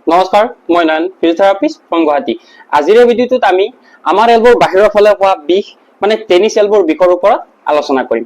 নমস্কাৰ, মই নয়ন physiotherapist from Guwahati. আজিৰ ভিডিঅ'টোত আমি আমাৰ এলবৰ বাহিৰৰ ফালে হোৱা বিষ মানে টেনিছ এলবৰ বিষৰ ওপৰত আলোচনা কৰিম।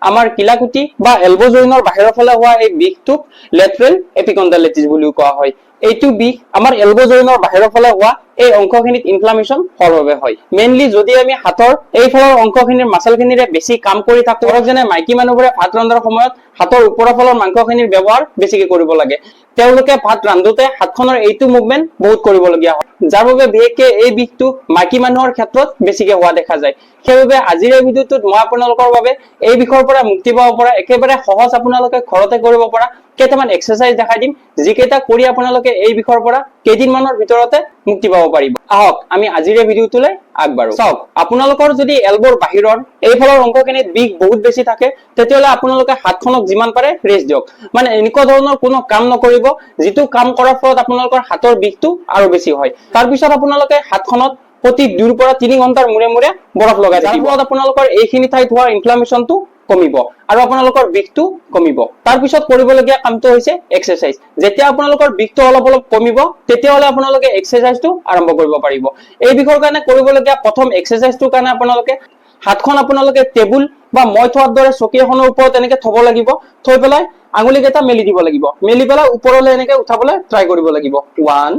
আমাৰ কিলাকুটি বা এলব জইনৰ বাহিৰৰ ফালে হোৱা এই বিষটোক লেটাৰেল এপিকণ্ডাইলাইটিছ বুলিও কোৱা হয়। এইটো বিষ আমাৰ এলব জইনৰ বাহিৰৰ ফালে হোৱা এই অংশখিনিত ইনফ্লামেশ্যন হোৱাৰ বাবে হয়। মেইনলি যদি আমি হাতৰ এইফালৰ অংশখিনিৰ মাছলখিনিৰে বেছি কাম কৰি থাকো, যেনে মাইকী মানুহবোৰে ভাত ৰন্ধাৰ সময়ত হাতৰ ওপৰৰ ফালৰ মাংসখিনিৰ ব্যৱহাৰ বেছিকে কৰিব লাগে। তেওঁলোকে ভাত ৰান্ধোতে হাতখনৰ এইটো মুভমেন্ট বহুত কৰিবলগীয়া হয়, যাৰ বাবে বিশেষকে এই বিষটো মাইকী মানুহৰ ক্ষেত্ৰত বেছিকে হোৱা দেখা যায়। সেইবাবে আজিৰ এই ভিডিঅ'টোত মই আপোনালোকৰ বাবে এই বিষয়ৰ পৰা মুক্তি পাব পৰা একেবাৰে সহজ আপোনালোকে ঘৰতে কৰিব পৰা কেইটামান এক্সাৰচাইজ দেখাই দিম, যিকেইটা কৰি আপোনালোকে এই বিষয়ৰ পৰা কেইদিনমানৰ ভিতৰতে মুক্তি পাব পাৰিব। আহক আমি আজিৰ এই ভিডিঅ'টোলৈ আগবাঢ়ো। চাওক, আপোনালোকৰ যদি এলবৰ বাহিৰৰ এইফালৰ অংশখিনিত বিষ বহুত বেছি থাকে, তেতিয়াহ'লে আপোনালোকে হাতখনক যিমান পাৰে ৰেষ্ট দিয়ক। মানে এনেকুৱা ধৰণৰ কোনো কাম নকৰিব যিটো কাম কৰাৰ ফলত আপোনালোকৰ হাতৰ বিষটো আৰু বেছি হয়। তাৰ পিছত আপোনালোকে হাতখনত প্ৰতি 2 পৰা 3 ঘণ্টাৰ মূৰে মূৰে বৰফ লগাই থাকিব। যাৰ ফলত আপোনালোকৰ এইখিনি ঠাইত হোৱা ইনফ্লামেশ্যনটো কমিব আৰু আপোনালোকৰ বিষটো কমিব। তাৰ পিছত কৰিবলগীয়া কামটো হৈছে এক্সাৰচাইজ। যেতিয়া আপোনালোকৰ বিষটো অলপ কমিব, তেতিয়াহ'লে আপোনালোকে এক্সাৰচাইজটো আৰম্ভ কৰিব পাৰিব। এই বিষয়ৰ কাৰণে কৰিবলগীয়া প্ৰথম এক্সাৰচাইজটোৰ কাৰণে আপোনালোকে হাতখন আপোনালোকে টেবুল বা মই থোৱাৰ দৰে চকী এখনৰ ওপৰত এনেকে থব লাগিব। থৈ পেলাই আঙুলি কেইটা মেলি দিব লাগিব। মেলি পেলাই ওপৰলৈ এনেকে উঠাবলৈ ট্ৰাই কৰিব লাগিব। 1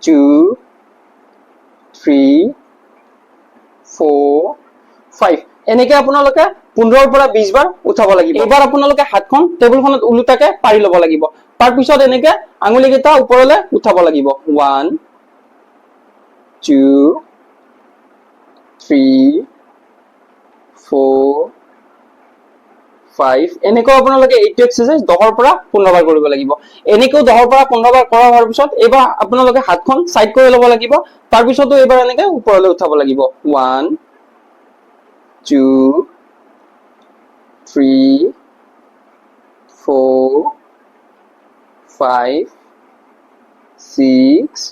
2 3 4 5 এনেকে আপোনালোকে 15 পৰা 20 বাৰ উঠাব লাগিব। এবাৰ আপোনালোকে হাতখন টেবুলখনত উলুটাকে পাৰি ল'ব লাগিব। তাৰ পিছত এনেকে আঙুলি কেইটা ওপৰলৈ উঠাব লাগিব। 1 2 3 4 5 এনেকৈ আপোনালোকে এইটো এক্সাৰচাইজ 10 পৰা 15 বাৰ কৰিব লাগিব। এনেকৈ 10 পৰা 15 বাৰ কৰা হোৱাৰ পিছত এবাৰ আপোনালোকে হাতখন সাইড কৰি ল'ব লাগিব। তাৰ পিছতো এবাৰ এনেকে ওপৰলৈ উঠাব লাগিব। 1 2 3 4 5 6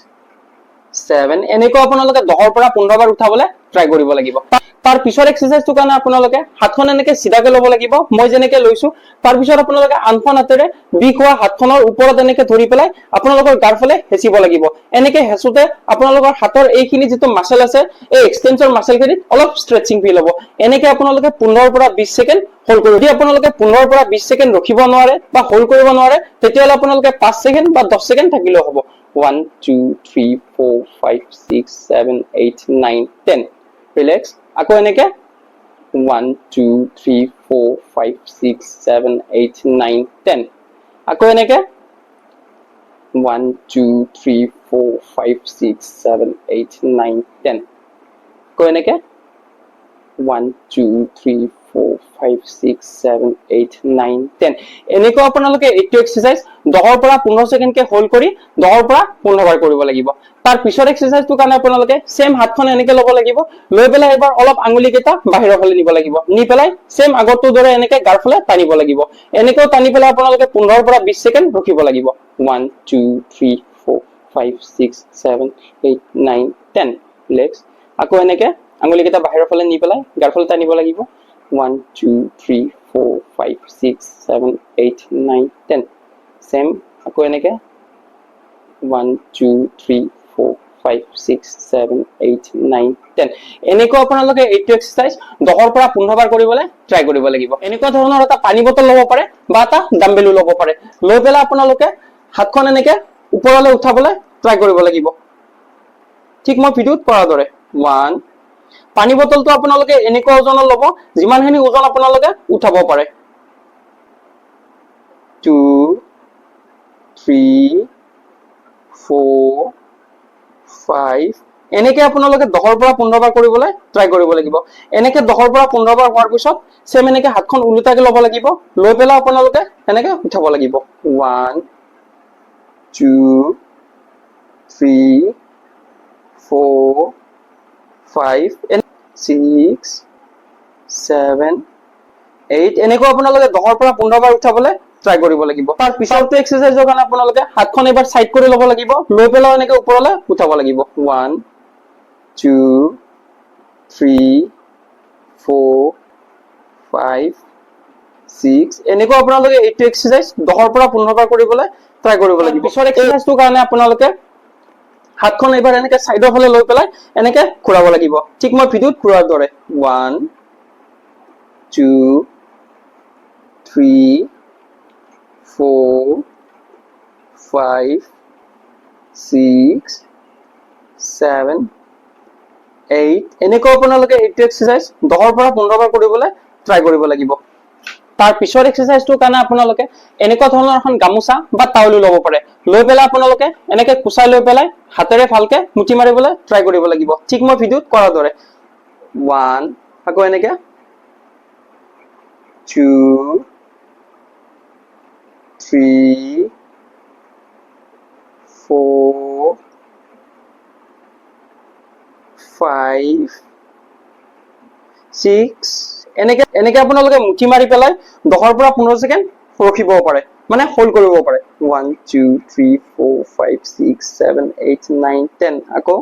7 এনেকৈ আপোনালোকে 10 পৰা 15 বাৰ উঠাবলৈ ট্ৰাই কৰিব লাগিব। তাৰ পিছৰ এক্সাৰচাইজটোৰ কাৰণে আপোনালোকে হাতখন এনেকে চিধাকে ল'ব লাগিব, মই যেনেকে লৈছো। তাৰ পিছত আপোনালোকে আনখন হাতেৰে বিষ হোৱা হাতখনৰ ওপৰত এনেকে ধৰি পেলাই আপোনালোকৰ গাৰ ফালে হেঁচিব লাগিব। এনেকে হেঁচোতে আপোনালোকৰ হাতৰ এইখিনি যিটো মাসল আছে, এই এক্সটেনচৰ মাসলখিনিত অলপ ষ্ট্ৰেচিং ফিল হ'ব। এনেকে আপোনালোকে 15 পৰা 20 সেকেন্ড হোল্ড কৰিব। যদি আপোনালোকে 15 পৰা 20 সেকেন্ড ৰখিব নোৱাৰে বা হোল্ড কৰিব নোৱাৰে, তেতিয়াহ'লে আপোনালোকে 5 সেকেন্ড বা 10 সেকেন্ড থাকিলেও হ'ব। 1 2 3 4 5 6 7 8 9 10 ৰিলেক্স। আকৌ এনেকে 1 2 3 4 5 6 7 8 9 10 আকৌ এনেকে 1 2 3 4 5 6 7 8 9 10 আকৌ এনেকে 1 2 3 4 5 6 7 8 9 10 এনেকৈ আপোনালোকে এইটো এক্সাৰচাইজ 10 পৰা 15 সেকেন্ডকে হোল্ড কৰি 10 পৰা 15 বাৰ কৰিব লাগিব। তাৰ পিছৰ এক্সাৰচাইজটোৰ কাৰণে আপোনালোকে সেম হাতখন এনেকে ল'ব লাগিব। লৈ পেলাই এবাৰ অলপ আঙুলি কেইটা বাহিৰৰ ফালে নিব লাগিব। নি পেলাই সেম আগৰটোৰ দৰে এনেকে গাৰ ফালে টানিব লাগিব। এনেকৈ টানি পেলাই আপোনালোকে 15 পৰা 20 সেকেন্ড ৰখিব লাগিব। 1 2 3 4 5 6 7 8 9 10 ৰিলেক্স। আকৌ এনেকে আঙুলি কেইটা বাহিৰৰ ফালে নি পেলাই গাৰ ফালে টানিব লাগিব। 1 2 3 4 5 6 7 8 9 10 সেম আকৌ এনেকে 1 2 3 4 5 6 7 8 9 10 এনেকৈ আপোনালোকে এইটো এক্সাৰচাইজ 10 পৰা 15 বাৰ কৰিবলৈ ট্ৰাই কৰিব লাগিব। এনেকুৱা ধৰণৰ এটা পানী বটল ল'ব পাৰে বা এটা ডাম্বেলো ল'ব পাৰে। লৈ পেলাই আপোনালোকে হাতখন এনেকে ওপৰলৈ উঠাবলৈ ট্ৰাই কৰিব লাগিব, ঠিক মই ভিডিঅ'ত কৰাৰ দৰে। 1 পানী বটলটো আপোনালোকে এনেকুৱা ওজনৰ ল'ব যিমানখিনি ওজন আপোনালোকে উঠাব পাৰে। 2 3 4 5 এনেকে আপোনালোকে 10 পৰা 15 বাৰ কৰিবলৈ ট্ৰাই কৰিব লাগিব। এনেকে 10 পৰা 15 বাৰ হোৱাৰ পিছত সেম এনেকে হাতখন উলুটাকে ল'ব লাগিব। লৈ পেলাই আপোনালোকে এনেকে উঠাব লাগিব। 1 2 3 4 5 6 7 8 এনেকৈ আপোনালোকে 10 পৰা 15 বাৰ উঠাবলৈ ট্ৰাই কৰিব লাগিব। তাৰ পিছৰটো এক্সাৰচাইজৰ কাৰণে আপোনালোকে হাতখন এবাৰ সাইড কৰি ল'ব লাগিব। লৈ পেলাই এনেকে ওপৰলৈ উঠাব লাগিব। 1 2 3 4 5 6 এনেকৈ আপোনালোকে এইটো এক্সাৰচাইজ 10 পৰা 15 বাৰ কৰিবলৈ ট্ৰাই কৰিব লাগিব পিছৰ এক্সাৰসাইজটোৰ কাৰণে আপোনালোকে হাতখন এবাৰ এনেকে সাইডৰ ফালে লৈ পেলাই এনেকে ঘূৰাব লাগিব ঠিক মই ভিডিওত ঘূৰাৰ দৰে 1 2 3 4 5 6 7 8 এনেকৈ আপোনালোকে এইটো এক্সাৰসাইজ 10 পৰা 15 বাৰ কৰিবলৈ ট্ৰাই কৰিব লাগিব তাৰ পিছৰ এক্সাৰসাইজটোৰ কাৰণে আপোনালোকে এনেকুৱা ধৰণৰ এখন গামোচা বা টাউল ল'ব পাৰে লৈ পেলাই আপোনালোকে এনেকে কুচাই লৈ পেলাই হাতেৰে ভালকে মুঠি মাৰিবলৈ ট্ৰাই কৰিব লাগিব ঠিক মই ভিডিওত কৰাৰ দৰে 1 আকৌ এনেকে 2 3 4 5 6 এনেকে আপোনালোকে মুঠি মাৰি পেলাই 10 পৰা 15 সেকেন্ড ৰখিব পাৰে মানে হোল্ড কৰিব পাৰে 1 2 3 4 5 6 7 8 9 10 আকৌ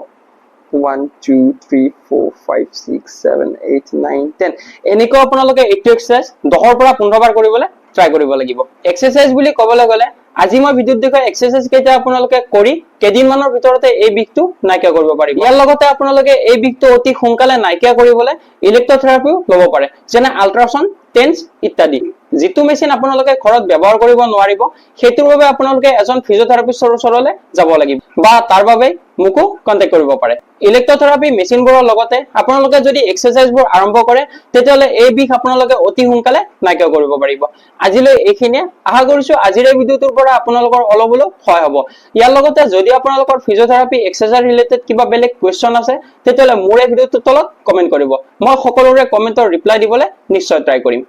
1 2 3 4 5 6 7 8 9 10 এনেকৈ আপোনালোকে এইটো এক্সাৰসাইজ 10 পৰা 15 বাৰ কৰিবলৈ ট্ৰাই কৰিব লাগিব এক্সাৰসাইজ বুলি ক'বলৈ গ'লে আজি মই ভিডিওত দেখুৱা এক্সাৰসাইজ কেইটা আপোনালোকে কৰি কেদিনমানৰ ভিতৰতে এই বিষটো নাইকিয়া কৰিব পাৰিব ইয়াৰ লগতে আপোনালোকে এই বিষটো অতি সোনকালে নাইকিয়া কৰিবলৈ ইলেক্ট্ৰথেৰাপিও ল'ব পাৰে যেনে আল্ট্ৰাসাউণ্ড টেন্স ইত্যাদি যেটো মেচিন আপোনালোকে ঘৰত ব্যৱহাৰ কৰিব নোৱাৰিব হেতুৰ বাবে আপোনালোকে এজন ফিজিঅথেৰাপিষ্টৰ ওচৰলৈ যাব লাগিব বা তাৰ বাবে মুকো কন্টাক্ট কৰিব পাৰে ইলেক্ট্ৰথেৰাপি মেচিনবোৰৰ লগতে আপোনালোকে যদি এক্সাৰসাইজবোৰ আৰম্ভ কৰে তেতিয়ালে এই বিষ আপোনালোকে অতি সোনকালে নাইকিয়া কৰিব পাৰিব আজিলৈ এইখিনিয়ে আশা কৰিছো আজিৰ এই ভিডিওটোৰ পৰা আপোনালোকৰ অলপ হলেও সহায় হ'ব ইয়াৰ লগতে যদি আপোনালোকৰ ফিজিঅথেৰাপি এক্সাৰসাইজ ৰিলেটেড কিবা বেলেগ কোৱেশ্চন আছে তেতিয়ালে মোৰ এই ভিডিওটোৰ তলত কমেন্ট কৰিব মই সকলোৰে কমেন্টৰ ৰিপ্লাই দিবলৈ নিশ্চয় ট্ৰাই কৰিম